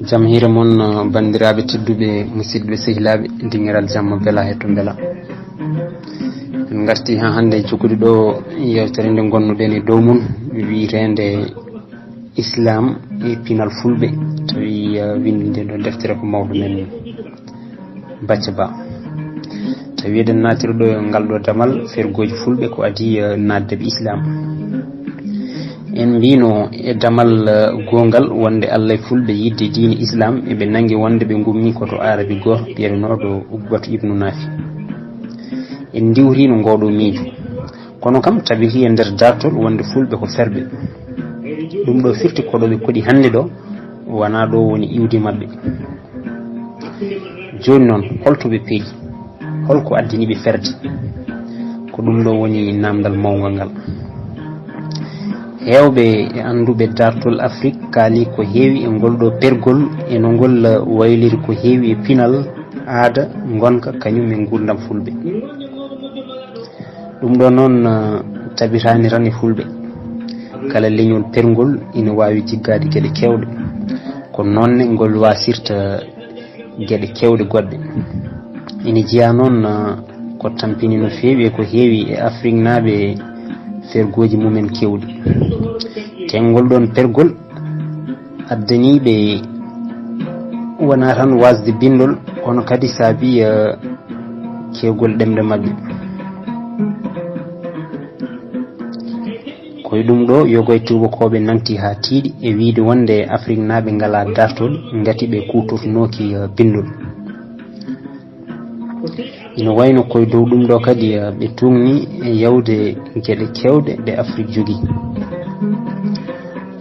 jam hire mon bandiraɓe tedduɓe musidɓe sehilaɓe dingiral jamma bela hetto bela en garti ha hande cukkude ɗo yewtere nde gonnuɗen e dow mum wiitende islam e pinal fulɓe tawi windi nde ɗo deftere ko mawɗo men Bacca Ba tawi eɗen natiri ɗo ngal ɗo damal fergoji fulɓe ko adi naddeɓe islam en mbino e damal gongal wonde Allah e fulɓe yidde diine islam eɓe nangi wonde ɓe gummi koto arabi goto ɓiyetenoɗo Ubbatu ibnu Nafi en diwrino ngoɗo miijo kono kam tabiti e nder dartol wonde fulɓe ko ferɓe ɗum ɗo firti koɗoɓe koɗi hande ɗo wona ɗo woni iwde mabɓe joni noon holtoɓe peeji holko addiniɓe ferde ko ɗum ɗo woni namdal mawgal ngal hewɓe e anduɓe dartol Afrique kaali ko heewi e ngol ɗo pergol e no ngol wayliri ko heewi e pinal aada gonka kañum e gurdam fulɓe ɗum ɗo noon tabitani tan e fulɓe kala leñol pergol ina wawi jiggade gueɗe kewɗe ko nonne ngol wasirta gueɗe kewɗe goɗɗe ina jiiya noon ko tampini no feewi e ko heewi e Afrique naaɓe fergoji mumen kewɗi tengol ɗon pergol addaniɓe wona tan wasde bindol kono kadi saabi kewgol ɗemɗe mabɓe koye ɗum ɗo yogoye tubakoɓe nanti ha tiiɗi e wiide wonde Afrique naaɓe ngala dartol gati ɓe kutornoki bindol ina wayno koye dow ɗum ɗo kadi ɓe tugni e yawde gueɗe kewɗe ɗe Afrique jogui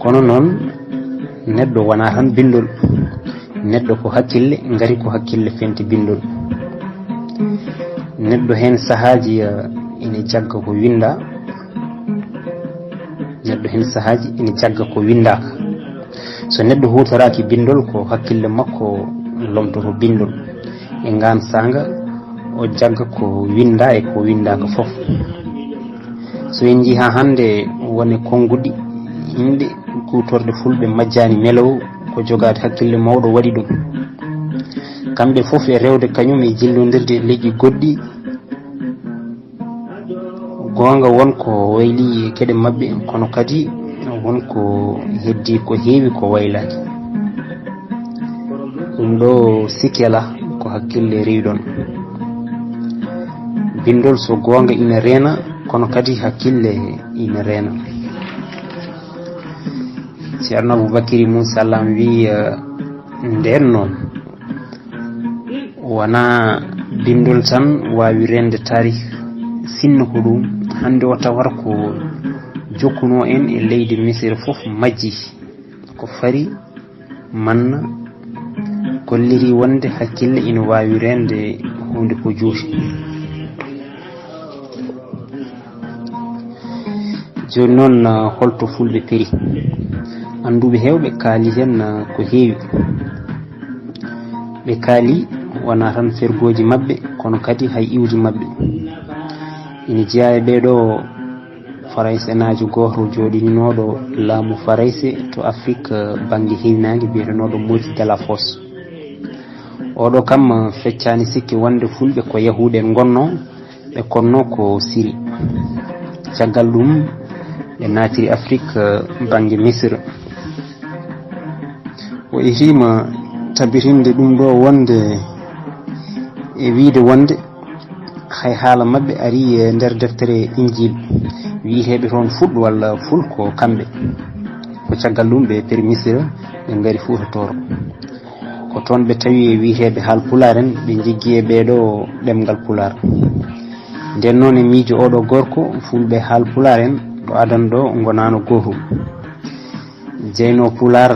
kono noon neɗɗo wona tan bindol neɗɗo ko hakkille gari ko hakkille fenti bindol neɗɗo hen sahaji ina jagga ko winda neɗɗo hen sahaji ina jagga ko windaka so neɗɗo hutoraki bindol ko hakkille makko lomtoto bindol e ngan sanga o jagga ko winda e ko windaka foof so en jii ha hande wone konguɗi yimɓe kutorde fulɓe majjani melow ko jogade hakkille mawɗo waɗi ɗum kamɓe foof e rewde kañum e jillodirde leƴƴi goɗɗi gonga wonko wayli keɗe mabɓe kono kadi wonko heddi ko heewi ko waylaki ɗum ɗo sikela ko hakkille rewiɗon bindol so gonga ina reena kono kadi hakkille ina reena ceerno Aboubacry Moussa Sallam wi nden noon wona bindol tan wawi rende tarih sinno ko ɗum hande o tawata ko jokkuno en e leydi Misira foof majji ko fari manna kolliri wonde hakkille ina wawi rende hunde ko juuti joni noon holto fulɓe peri anduɓe hewɓe kaali hen ko heewi ɓe kaali wona tan fergoji mabɓe kono kadi hay iwdi mabɓe ina jeeya e ɓeɗo farayse najo goto joɗininoɗo laamu farayse to Afrique banggue hewnagi mbiyetenoɗo Moti Delafosse oɗo kam feccani sikki wonde fulɓe ko yahuɗe gonno ɓe konno ko Syrie caggal ɗum ɓe natiri Afrique banggue Misra o itima tabitinde ɗum ɗo wonde e wiide wonde hay haala mabɓe ari e nder deftere Injil wiiteɓe toon fuɗ walla ful ko kamɓe ko caggal ɗum ɓe peri Misra ɓe gaari Fuutatoro ko toon ɓe tawi wiiteɓe haal pular en ɓe jiggi e ɓeɗo ɗemgal pular nden noon e miijo oɗo gorko fulɓe haal pular en ɗo adan ɗo gonano gotum jeyno pular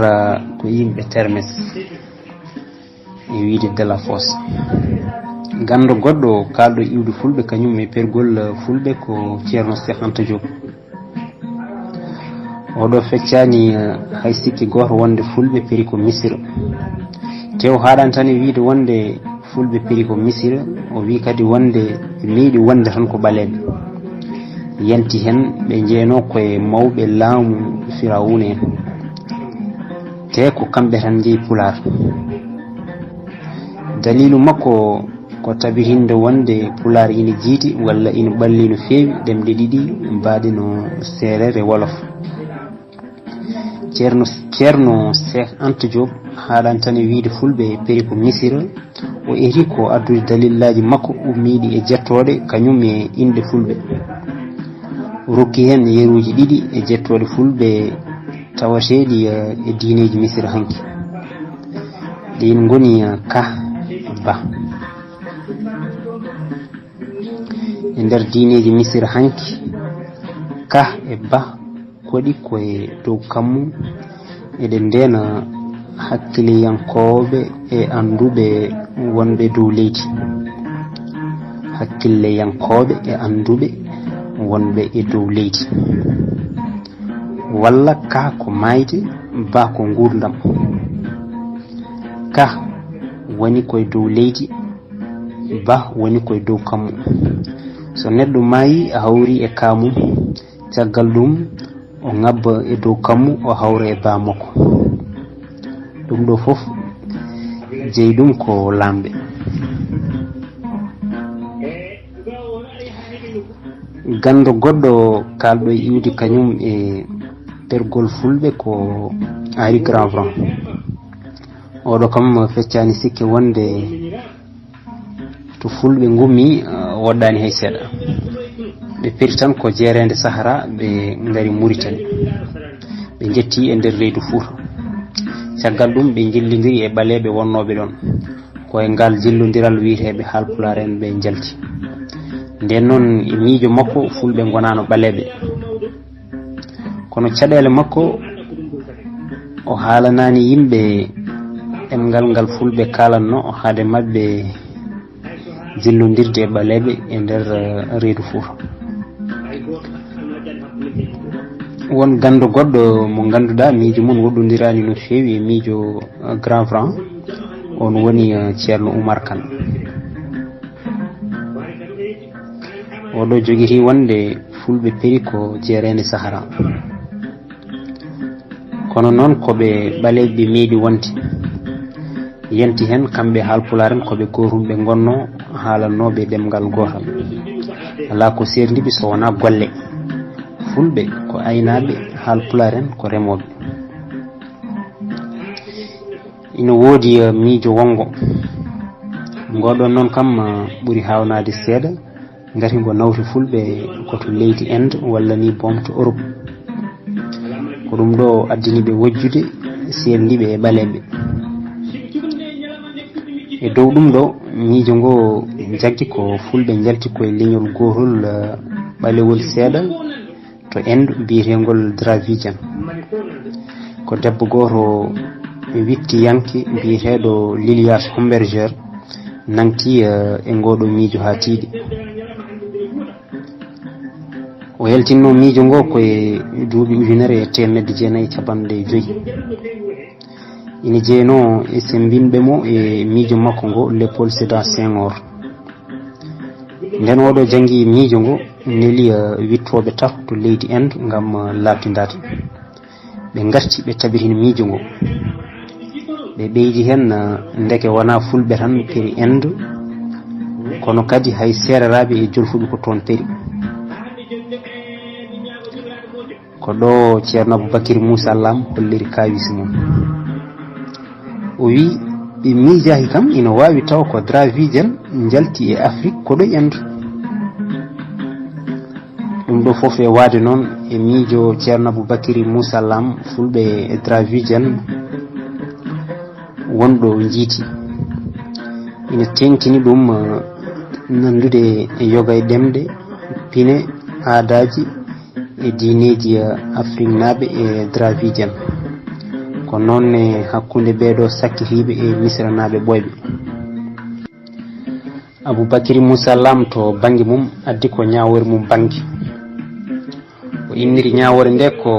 ko yimɓe termes e wiide Delafosse gando goɗɗo kalɗo iwde fulɓe kañum e pergol fulɓe ko ceerno Cheikh Anta Diop oɗo feccani hay sikki goto wonde fulɓe peri ko Misira tew haɗan tan e wiide wonde fulɓe peri ko Misira o wi kadi wonde meeɗi wonde tan ko ɓaleɓe yanti hen ɓe jeeno koye mawɓe laamu Firawuna en te ko kamɓe tan jeeyi pular. Dalilu makko ko tabirinde wonde pular ina jiiti walla ina ɓalli no feewi ɗemɗe ɗiɗi mbaɗi no seerere wolof. ceerno Cheikh Anta Diop haaɗan tan e wiide fulɓe peri ko misira o eri ko addude dalillaji makko ummiɗi e jettoɗe kañum e inde fulɓe. O rokki hen yeruji ɗiɗi e jettoɗe fulɓe tawateɗi e diineji misira hanki. ɗin goni ka ba. E nder diineji misira hanki ka e ba koɗi koye dow kammu eɗe ndena hakkilleyankoɓe e anduɓe wonɓe dow leydi. Hakkilleyankoɓe e anduɓe wonɓe e dow leydi, walla ka ko mayde, ba ko gurdam. Ka woni koye dow leydi, ba woni koye dow kammu. So neɗɗo maayi a hawri e kamum, caggal ɗum o ngabba e dow kammu o hawra e ba makko. ɗum ɗo fof jeyi ɗum ko lamɓe. Gando goɗɗo kalɗo e iwdi kañum e pergol fulɓe ko Ari Grand Franc. oɗo kam feccani sikke wonde to fulɓe gummi woɗɗani hay seeɗa. ɓe peri tan ko jeerede Sahara ɓe ngari Mauritanie ɓe jetti e nder leydi Fouta. caggal ɗum ɓe jillidiri e ɓaleɓe wonnoɓe ɗon koye ngal jillodiral wiiteɓe Haalpulaar en ɓe jalti. nden noon e miijo makko fulɓe gonano ɓaleɓe, kono caɗele makko o haalanani yimɓe ɗemgal ngal fulɓe kalanno o haade mabɓe jillodirde e ɓaleɓe e nder reedu Fouta. won gando goɗɗo mo ganduɗa miijo mum woɗɗodirani no feewi e miijo Grand Franc, on woni ceerno Oumar Kane. oɗo joguiti wonde fulɓe peri ko jeerede Sahara, kono noon koɓe ɓaleɓe meeɗi wonde yenti hen kamɓe Haalpulaar en koɓe gotum ɓe gonno haalannoɓe ɗemgal gotal. ala ko serdiɓe so wona golle. fulɓe ko aynaɓe, Haalpulaar en ko remoɓe. ina woodi miijo wongo, ngoɗon noon kam ɓuuri hawnade seeɗa ngati ngo nawti fulɓe koto leydi Inde walla ni bom to Europe. ko ɗum ɗo addiniɓe wojjude serdiɓe e ɓaleɓe. e dow ɗum ɗo miijo ngo jaggi ko fulɓe jalti koye leñol gotol ɓalewol seeɗa to Inde mbiyetengol Dravidian. ko debbo goto witti yanke mbiyeteɗo Lilias Humberger nanti e ngoɗo miijo ha tiiɗi. o yaltinno miijo ngo koye duuɓi 1995. ina jeeyno e sembinɓe mo e miijo makko ngo Léopold Sédar Senghor. nden oɗo jangi miijo ngo neli wittoɓe tato to leydi Inde ngam labtindade. ɓe garti ɓe tabitini miijo ngo, ɓe ɓeydi hen ndeke wona fulɓe tan peri Inde, kono kadi hay sereraɓe e jolfuɓe ko toon peri. ko ɗo ceerno Aboubacry Moussa Lam holliri kawisi mum. o wi ɓe miijahi kam ina wawi taw ko Dravidian jalti e Afrique koɗo Inde. ɗum ɗo foof e waade noon e miijo ceerno Aboubacry Moussa Lam fulɓe e Dravidian wonɗo jiiti. ina tengtini ɗum nandude e yoga e ɗemɗe, pine, aadaji e diineji Afrique naaɓe e Dravidian. ko noon e hakkunde ɓeeɗo sakkitiɓe e misranaɓe ɓoyɓe. Aboubacry Moussa Lam to banggue mum addi ko ñawore mum banggue. o inniri ñawore nde ko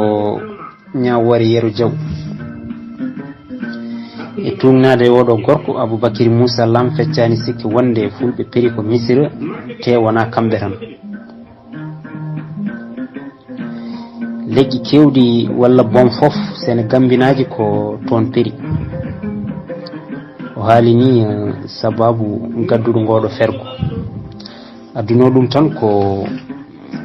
ñawore Yero Diaw. e tumnade e oɗo gorko Aboubacry Moussa Lam feccani sikki wonde fulɓe peri ko misira te wona kamɓe tan. leƴƴi kewɗi walla bon fof sene gambinaji ko toon peri. O haali ni sababu gadduɗo ngoɗo fergo adduno ɗum tan ko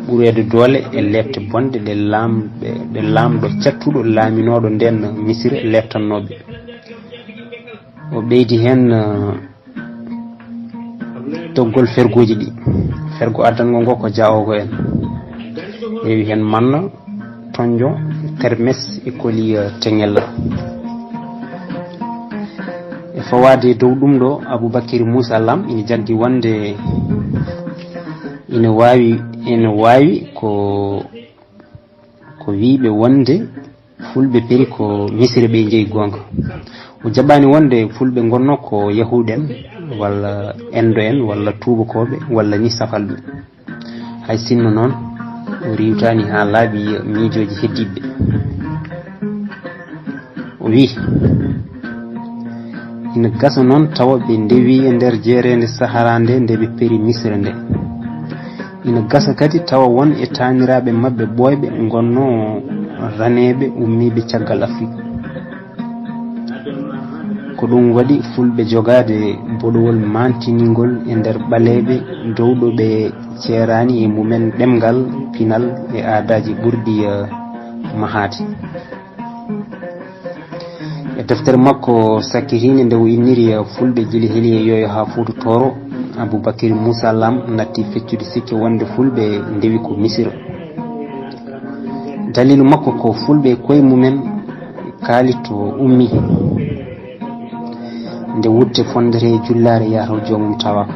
ɓurede doole e lebte bonde ɗe lamɗo cattuɗo laaminoɗo nden misira lebtannoɓe. O ɓeydi hen doggol fergoji ɗi, fergo addango ngo ko jaogo en, rewi hen manna, tonjo, termes e koli teŋella. E fawade dow ɗum ɗo Aboubacry Moussa Lam ina jaggi wonde ina wawi ko wiiɓe wonde fulɓe peri ko misire ɓe jeeyi gonga. O jaɓani wonde fulɓe gonno ko yahuɗen walla endo en walla tubakoɓe walla ni safalɓe. hay sinno noon o riwtani ha laaɓi miijoji heddiɓe. O wi ina gasa noon tawa ɓe ndewi e nder jeerede sahara nde nde ɓe peri misre nde. ina gasa kadi tawa won e taniraɓe mabɓe ɓoyɓe gonno raneɓe ummiɓe caggal Afrique. ko ɗum waɗi fulɓe jogade boɗowol mantinigol e nder ɓaleɓe dowɗo ɓe ceerani e mumen ɗemgal pinal e aadaji ɓurɗi mahade. e deftere makko sakkitinde nde o inniri fulɓe jili heeli e yoyo ha Fouta Toro, Aboubacry Moussa Lam natti feccude sikke wonde fulɓe ndewi ko misira. dalilu makko ko fulɓe koye mumen kaali to ummi nde wutte fondere jullare yataw jomum tawa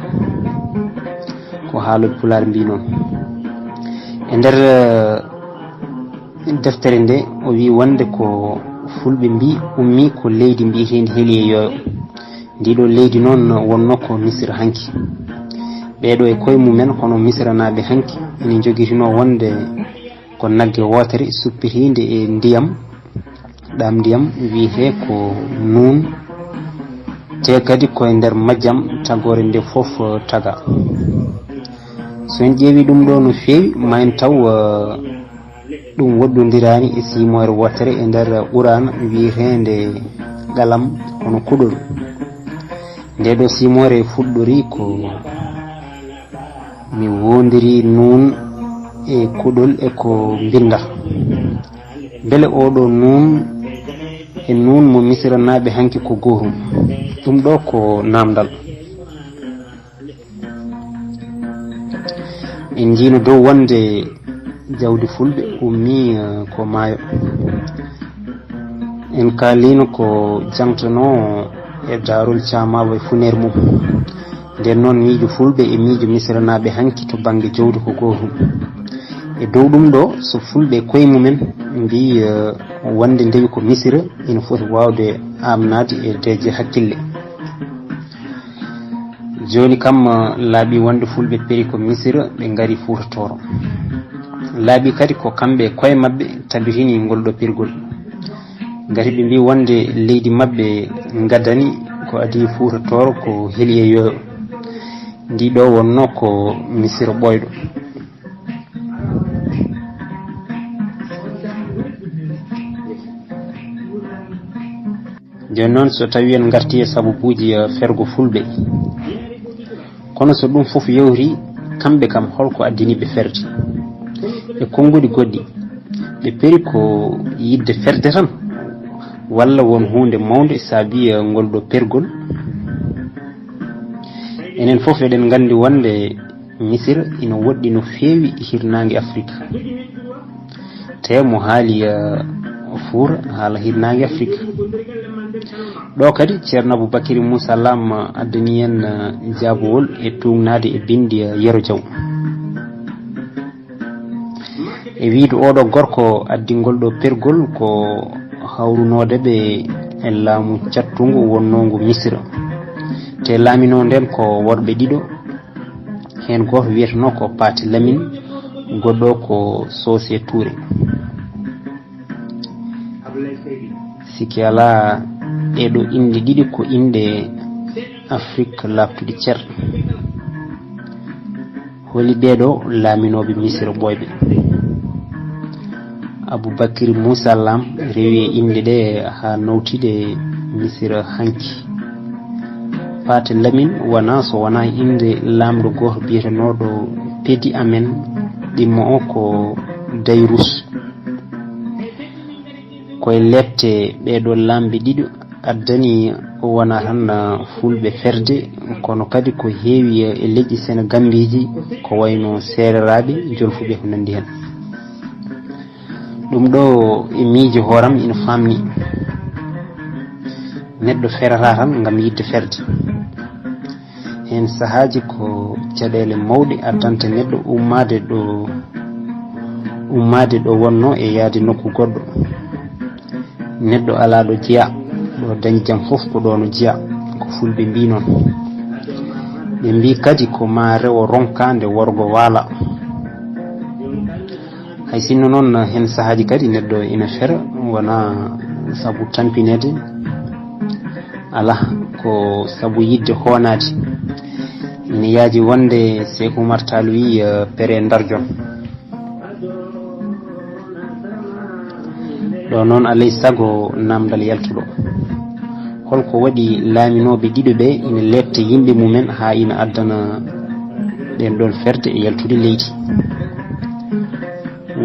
ko haaloɓe Pulaar mbi noon. e nder deftere nde o wi wonde ko fulɓe mbi ummi ko leydi mbitendi heeli e yoyo. ndiɗo leydi noon wonno ko misira hanki. ɓeɗo e koye mumen hono misiranaɓe hanki ina joguitino wonde ko nagge wotere suppitinde e ndiyam ɗam ndiyam wiyete ko nuun, te kadi koye nder majjam tagore nde fof taga. so en ƴeewi ɗum ɗo no feewi ma en taw ɗum woɗɗodirani e simore wotere e nder ɓurana wiyetende galam hono kuɗol. nde ɗo simore fuɗɗori ko mi wondiri nuun e kuɗol e ko binda. beele oɗo nuun e nuun mo misiranaɓe hanki ko gotum. ɗum ɗo ko namdal. en jiino dow wonde jawdi fulɓe ummi ko maayo. en kaalino ko jangtano e darol camaɓe e funere mum. nden noon miijo fulɓe e miijo misiranaɓe hanki to banggue jawdi ko gotum. e dow ɗum ɗo so fulɓe koye mumen mbi wonde ndewi ko misira ina foti wawde amnade e deeje hakkille. joni kam laaɓi wonde fulɓe peri ko misira ɓe gaari Fouta Toro. laaɓi kadi ko kamɓe koye mabɓe tabitini ngol ɗo pirgol. gati ɓe mbi wonde leydi mabɓe gaddani ko adi Fouta Toro ko heeli e yoyo. ndiɗo wonno ko misira ɓoyɗo. joni noon so tawi en garti e sababuji fergo fulɓe, kono so ɗum fof yewti kamɓe kam holko addiniɓe ferde e konngudi goɗɗi. ɓe peri ko yidde ferde tan walla won hunde mawde saabi ngol ɗo pergol. enen fof eɗen gandi wonde misira ina woɗɗi no feewi hirnangue Afrique. te mo haali Fouta haala hirnangue Afrique. ɗo kadi ceerno Aboubacry Moussa Lam addani en jaabowol e tugnade e bindi Yero Diaw e wiide oɗo gorko addingol ɗo pergol ko hawrunodeɓe e laamu cattugo wonnongo misira. te laamino nden ko worɓe ɗiɗo, hen goto wiyeteno ko Paté Lamine, goɗɗo ko Sosé Touré. sikki ala ɗeɗo inde ɗiɗi ko inde Afrique laftuɗi ceer. holi ɓeɗo laaminoɓe misira ɓoyɓe. Aboubakry Moussa Lam rewi inde ɗe ha nawtide Misira hanki. Paate Lamine wona so wona inde lamɗo goto biyetenoɗo Pedi Amen ɗimmo o ko Dayrous. Koye lette ɓeɗo lamɓe ɗiɗo addani wona tan fulɓe ferde kono kadi ko heewi e leƴƴi Sénégambiji ko wayno sereraɓe jolfuɓe ko nandi hen. ɗum ɗo e miijo hooram ina famni neɗɗo ferata tan ngam yidde ferde. hen sahaji ko caɗele mawɗe addanta neɗɗo ummade ɗo wonno e yaade nokku goɗɗo. neɗɗo ala ɗo jeeya ɗo dañ jam fof ko ɗo no jeeya ko fulɓe mbi noon. ɓe mbi kadi ko ma rewo ronkande worgo waala. hay sinno noon hen sahaji kadi neɗɗo ina fera wona sabu tampinede ala ko sabu yidde hoonade. ina yaaji wonde Cheikh Oumar Tall wi pere darjon. ɗo noon alay sago namdal yaltuɗo. holko waɗi laaminoɓe ɗiɗo ɓe ina letta yimɓe mumen ha ina addana ɗen ɗon ferde e yaltude leydi.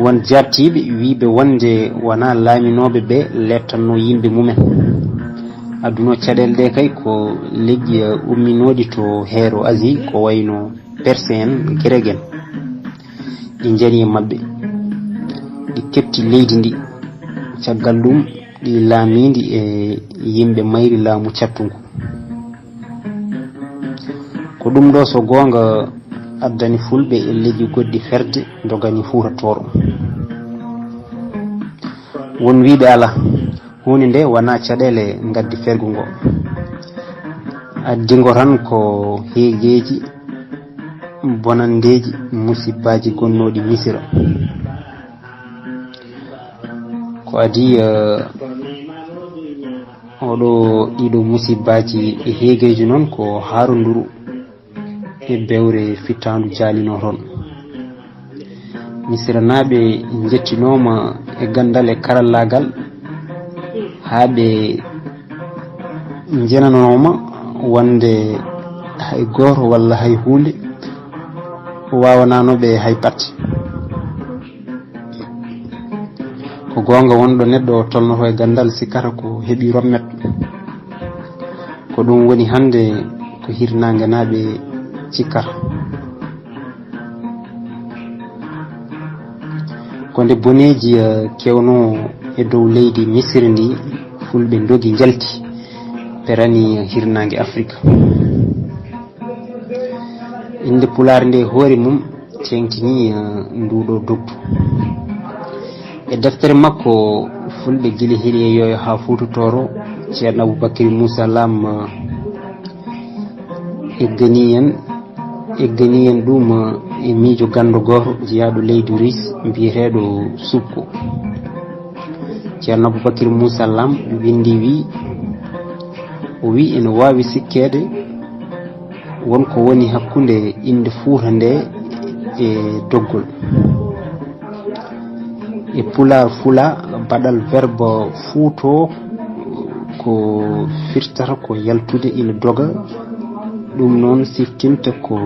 won jartiɓe wiɓe wonde wona laaminoɓe ɓe lettanno yimɓe mumen. adduno caɗele ɗe kay ko leƴƴi umminoɗi to heero Asie ko wayno Perse en Grec en. ɗi jani e mabɓe ɗi kepti leydi ndi. caggal ɗum ɗi laamidi e yimɓe mayri laamu cattungu. ko ɗum ɗo so goonga addani fulɓe e leƴƴi goɗɗi ferde dogani Fuuta Tooro. won wiɓe ala hunde nde wona caɗele gaddi fergu ngo, addingo tan ko heegeji bonandeji musibbaji gonnoɗi Misira. ko adi ɗiɗo musibbaji e heegeji noon ko haaronduru e bewre fittandu jaalino toon. Misira naaɓe jettinoma e gandal e karallagal ha ɓe jenanoma wonde hay goto walla hay hunde wawananoɓe hay pat. ko gonga wonɗo neɗɗo tolnoto e gandal sikkata ko heeɓi rommet. ko ɗum woni hande ko hirnangue naaɓe cikkata. ko nde boneji kewno e dow leydi Misiri ndi fulɓe dogi jalti perani hirnangue Afrique. inde pulaar nde hoore mum tengtini nduɗo dogdu. e deftere makko fulɓe guila heeɗi e yoyo ha Fuuta Tooro ceerno Aboubakry Moussa Lam eggani en ɗum e miijo gando goto jeeyaɗo leydi Russe mbiyeteɗo Sukko. ceerno Aboubakry Moussa Lam windi o wi ene wawi sikkede wonko woni hakkude inde Fuuta nde e doggol. e pular fula baɗal verbe fuuto ko firtata ko yaltude ina doga. ɗum noon siftinta ko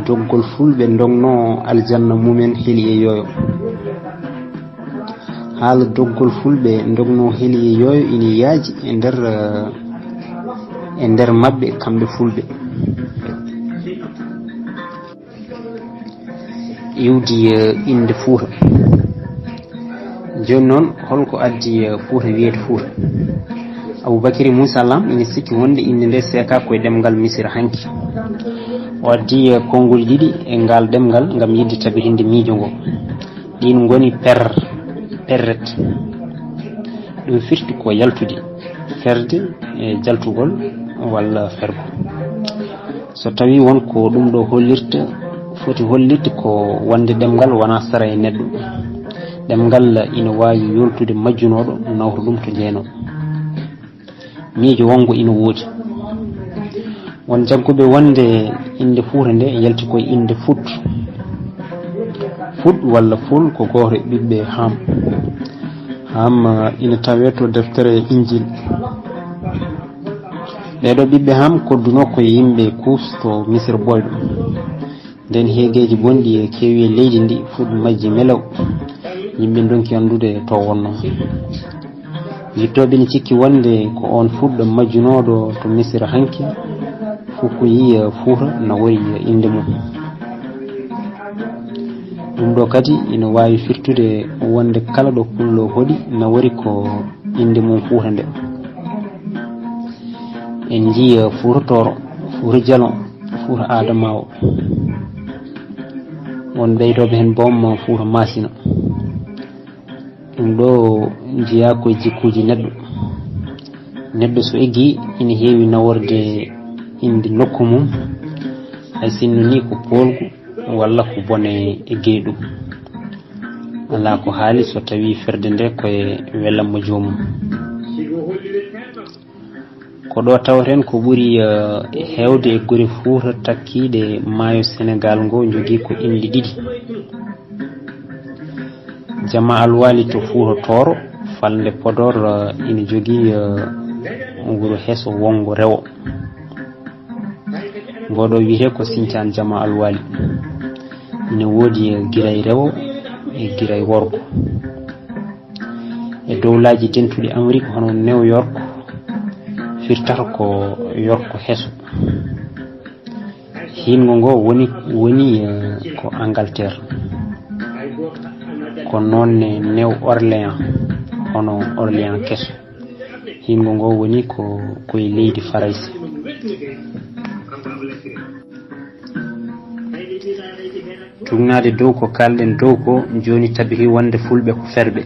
doggol fulɓe dogno aljanna mumen heeli e yoyo. haala doggol fulɓe dogno heeli e yoyo ina yaaji e nder mabɓe kamɓe fulɓe. iwdi inde Fuuta. joni noon holko addi Fuuta wiyete Fuuta? Aboubakry Moussa Lam ina sikki wonde inde nde seeka koye ɗemgal Misira hanki. o addi konngol ɗiɗi e ngal ɗemgal ngam yidde tabitinde miijo ngo. ɗin goni perret. ɗum firti ko yaltude ferde e jaltugol walla fergo. so tawi wonko ɗum ɗo hollirta foti hollirde ko wonde ɗemgal wona sara e neɗɗo. ɗemgal ina wawi yoltude majjunoɗo nawta ɗum to jeeno. miijo wongo ina woodi. won jagguɓe wonde inde Fuuta nde yalti koye inde Fut walla Ful ko goto e ɓiɓɓe Ham. ham ina tawe to deftere injil ɓeɗo ɓiɓɓe ham kodduno koye yimɓe kusto misir boyɗo nden heegeji gonɗi e kewi e leydi ndi fuɗ majji melaw yimɓe donki andude to wonno yittoɓe ne cikki wonde ko on fuɗɗo majjunoɗo to misira hanki fukko yi Fuuta na wori inde mum ɗum ɗo kadi ina wawi firtude wonde kala ɗo pullo hoɗi na wori ko inde mum Fuuta nde en jii Fuuta Tooro Fuuta Jalon Fuuta Adamawa won ɓeydoɓe hen boom Fuuta Masina ɗum ɗo jiya koye jikkuji neɗɗo so eggi ina heewi naworde inde nokku mum hay sinno ni ko polgu walla ko bone e guey ɗum ala ko haali so tawi ferde nde koye welammo joomum ko ɗo tawten ko ɓuri hewde e gure Fuuta takkiɗe maayo Sénégal ngo jogui ko inde ɗiɗi Jama Alwali to Fuuta Tooro falde Podor ina jogui wuro Heso Wongo Rewo ngoɗo wiyete ko Sinthiane Jama Alwali ina woodi Guiray Rewo e Guiray Worgo e dowlaji tentuɗi Amérique hono New York firtata ko York Heso hingo ngo woni ko Angleterre ko nonne New Orleans hono Orleans keso hingo ngo woni ko koye leydi Farayse tugnade dow ko kalɗen dow ko joni tabihi wonde fulɓe ko ferɓe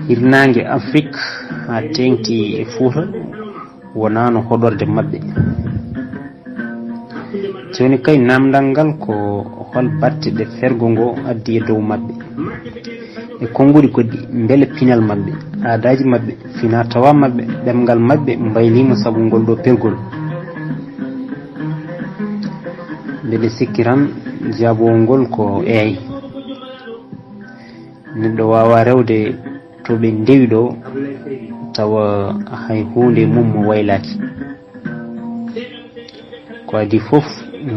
hirnangue Afrique ha tengti e Fuuta wonano hoɗorde mabɓe joni kay namdal ngal ko hol batte ɗe fergo ngo addi e dow mabɓe e konngudi goɗɗi beele pinal mabɓe aadaji mabɓe fina tawa mabɓe ɗemgal mabɓe mbaylima saabu ngol ɗo pergol mbeɗe sikki tan jabowol ko eey neɗɗo wawa rewde to ɓe ndewi ɗo tawa hay hunde mum mo waylaki ko adi foof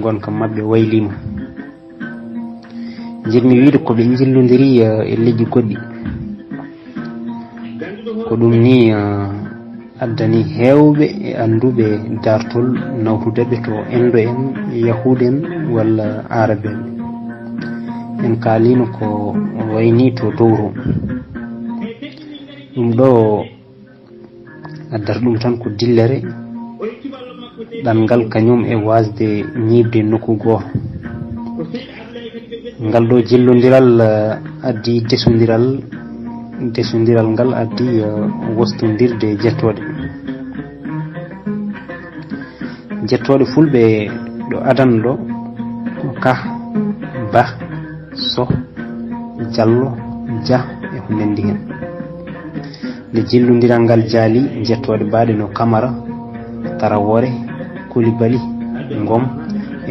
gonka mabɓe waylima jinmi wiide koɓe jillodiri e leƴƴi goɗɗi ko ɗum ni addani hewɓe e anduɓe dartol nawtudeɓe to endo en yahude en walla arabeɓe en kalino ko wayni to dowro ɗum ɗo addata ɗum tan ko dillere ɗanngal kañum e wasde ñiibde nokku goto ngal ɗo jillodiral addi desodiral ngal addi wostodirde jettoɗe fulɓe ɗo adana ɗo ko ka ba so diallo dia e ko nandi hen nde jillodiral ngal jaali jettoɗe mbaɗe no Camara Tarawore Coulibaly Ngom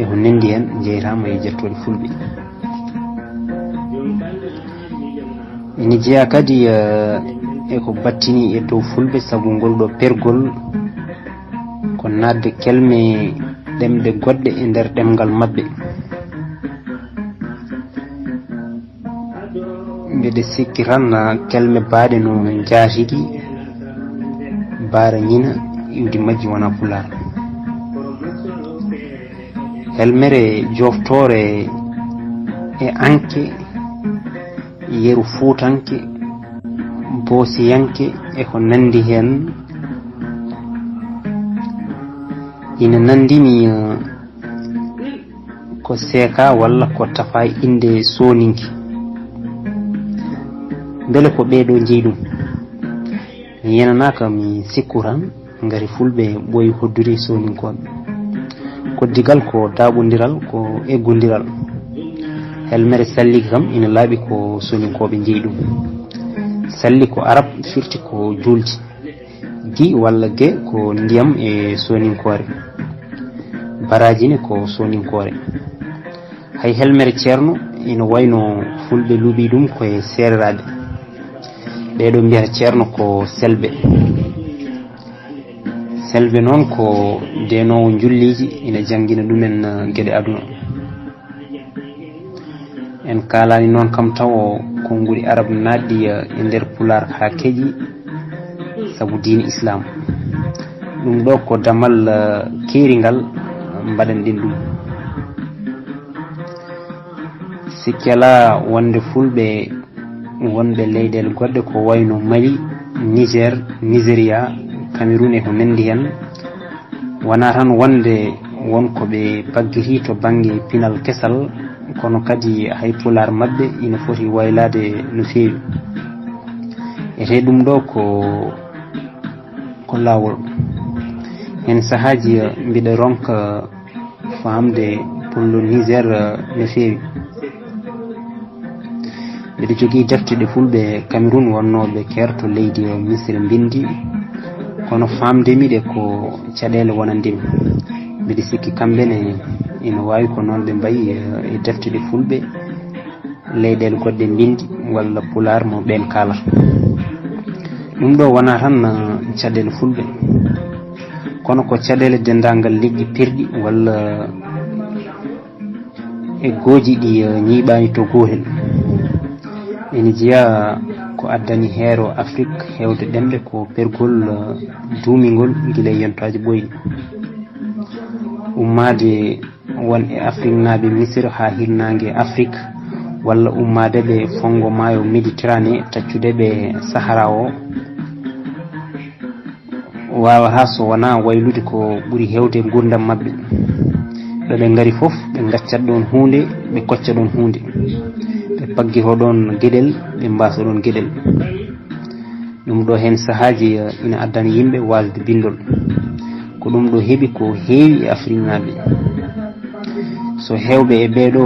e ko nandi hen jeytama e jettoɗe fulɓe ene jeeya kadi e ko battini e dow fulɓe saabu ngol ɗo pergol ko nadde kelme ɗemɗe goɗɗe e nder ɗemgal mabɓe mbeɗe sikki tan kelme baaɗe no jaatigi baara ñina iwdi majji wona Pulaar helmere joftore e anke yeru fuutanke boosiyanke e ko nandi hen ina nandini ko seeka walla ko tafa inde soninki beele ko ɓeeɗo jeeyi ɗum mi yenanaka mi sikku tan ngari fulɓe ɓooyi hodduri soninkoɓe koddigal ko daɓodiral ko eggodiral helmere salliki kam ina laaɓi ko soninkoɓe jeeyi ɗum salli ko arab firti ko julji gi walla ge ko ndiyam e soninkore barajine ko soninkore hay helmere ceerno ina wayno fulɓe luuɓi ɗum koye sereraɓe ɓeɗo mbiyata ceerno ko selbe noon ko denowo julliji ina jangguina ɗumen gueɗe aduna en kalani noon kam taw ko nguuri arab naddi e nder pular ha keeƴi saabu diine islam ɗum ɗo ko damal keeringal mbaɗen ɗin ɗum sikkela wonde fulɓe wonɓe leyɗele goɗɗe ko wayno Mali, Niger, Nigeria, Cameroun e ko nandi hen wona tan wonde wonko ɓe baggiti to banggue pinal kesal kono kadi hay pular mabɓe ina foti waylade no fewi ete ɗum ɗo ko lawol hen sahaji mbiɗa ronka famde pullo Niger no fewi mbiɗa jogui defteɗe fulɓe Cameroun wonnoɓe kerto leydi Misre bindi kono famdemiɗe ko caɗele wonandemi mbiɗa sikki kamɓene ina wawi ko noon ɓe mbayi e defteɗe fulɓe leyɗele goɗɗe bindi walla pular mo ɓen kalata ɗum ɗo wona tan caɗele fulɓe kono ko caɗele dendagal leƴƴi perɗi walla e gooji ɗi ñiɓani to gohel ene jeeya ko addani heero Afrique hewde ɗemɗe ko pergol duumigol guila e yentoji ɓoyɗi ummade won e Afrique naaɓe Misre ha hirnangue Afrique walla ummade ɓe fongo maayo Méditerranée taccude ɓe Sahara o wawata so wona waylude ko ɓuuri hewde gurdam mabɓe ɓeɓe gari foof ɓe gaccat ɗon hunde ɓe kocca ɗon hunde ɓe paggito ɗon gueɗel ɓe mbasa ɗon gueɗel ɗum ɗo hen sahaji ina addana yimɓe wasde bindol ko ɗum ɗo heeɓi ko heewi e Afrique naaɓe so hewɓe e ɓeɗo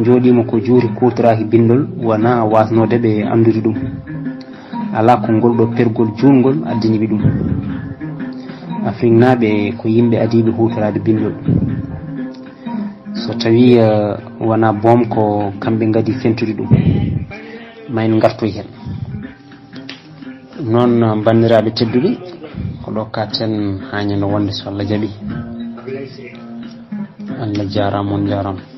jooɗima ko juuri kutoraki bindol wona wasnode ɓe andude ɗum ala ko ngol ɗo pergol jungol addaniɓe ɗum Afrique naaɓe ko yimɓe adiɓe hutorade bindol so tawi wona boom ko kamɓe gadi fentude ɗum mayno gartoy hen ɗum noon bandiraɓe tedduɓe ko ɗo katen hañano wonde so Allah jaaɓi Allah jarama on jarama